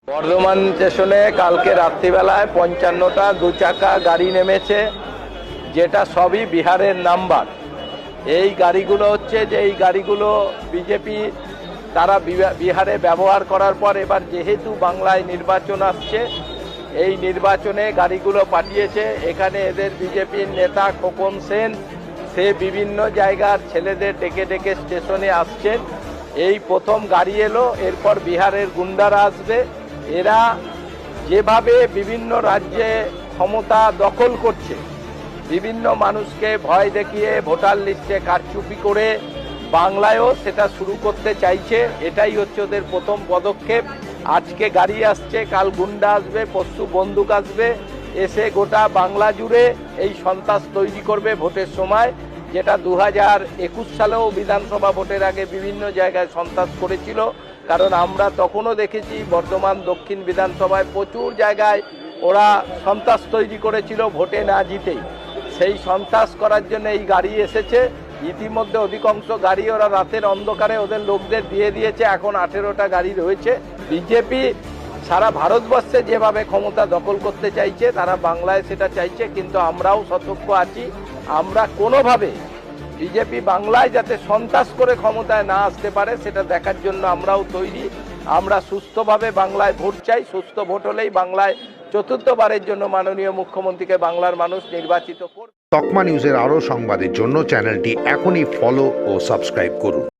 বর্ধমান স্টেশনে কালকে রাত্রিবেলায় 55টা দুচাকা গাড়ি নেমেছে, যেটা সবই বিহারের নাম্বার। এই গাড়িগুলো হচ্ছে যে এই গাড়িগুলো বিজেপি তারা বিহারে ব্যবহার করার পর এবার যেহেতু বাংলায় নির্বাচন আসছে, এই নির্বাচনে গাড়িগুলো পাঠিয়েছে। এখানে এদের বিজেপির নেতা খোকন সেন সে বিভিন্ন জায়গার ছেলেদের ডেকে ডেকে স্টেশনে আসছেন। এই প্রথম গাড়ি এলো, এরপর বিহারের গুন্ডারা আসবে। এরা যেভাবে বিভিন্ন রাজ্যে ক্ষমতা দখল করছে, বিভিন্ন মানুষকে ভয় দেখিয়ে ভোটার লিস্টে কারচুপি করে বাংলায়ও সেটা শুরু করতে চাইছে। এটাই হচ্ছে ওদের প্রথম পদক্ষেপ। আজকে গাড়ি আসছে, কাল গুন্ডা আসবে, পরশু বন্দুক আসবে, এসে গোটা বাংলা জুড়ে এই সন্ত্রাস তৈরি করবে ভোটের সময়, যেটা 2021 সালেও বিধানসভা ভোটের আগে বিভিন্ন জায়গায় সন্ত্রাস করেছিল। কারণ আমরা তখনও দেখেছি বর্ধমান দক্ষিণ বিধানসভায় প্রচুর জায়গায় ওরা সন্ত্রাস তৈরি করেছিল ভোটে না জিতেই। সেই সন্ত্রাস করার জন্য এই গাড়ি এসেছে। ইতিমধ্যে অধিকাংশ গাড়ি ওরা রাতের অন্ধকারে ওদের লোকদের দিয়ে দিয়েছে। এখন 18টা গাড়ি রয়েছে। বিজেপি সারা ভারতবর্ষে যেভাবে ক্ষমতা দখল করতে চাইছে, তারা বাংলায় সেটা চাইছে। কিন্তু আমরাও সতর্ক আছি। আমরা কোনোভাবে বিজেপি বাংলায় যাতে সন্ত্রাস করে ক্ষমতায় না আসতে পারে সেটা দেখার জন্য আমরাও তৈরি। আমরা সুস্থভাবে বাংলায় ভোট চাই। সুস্থ ভোট হলেই বাংলায় চতুর্থবারের জন্য মাননীয় মুখ্যমন্ত্রীকে বাংলার মানুষ নির্বাচিত করবে। তকমা নিউজের আরও সংবাদের জন্য চ্যানেলটি এখনই ফলো ও সাবস্ক্রাইব করুন।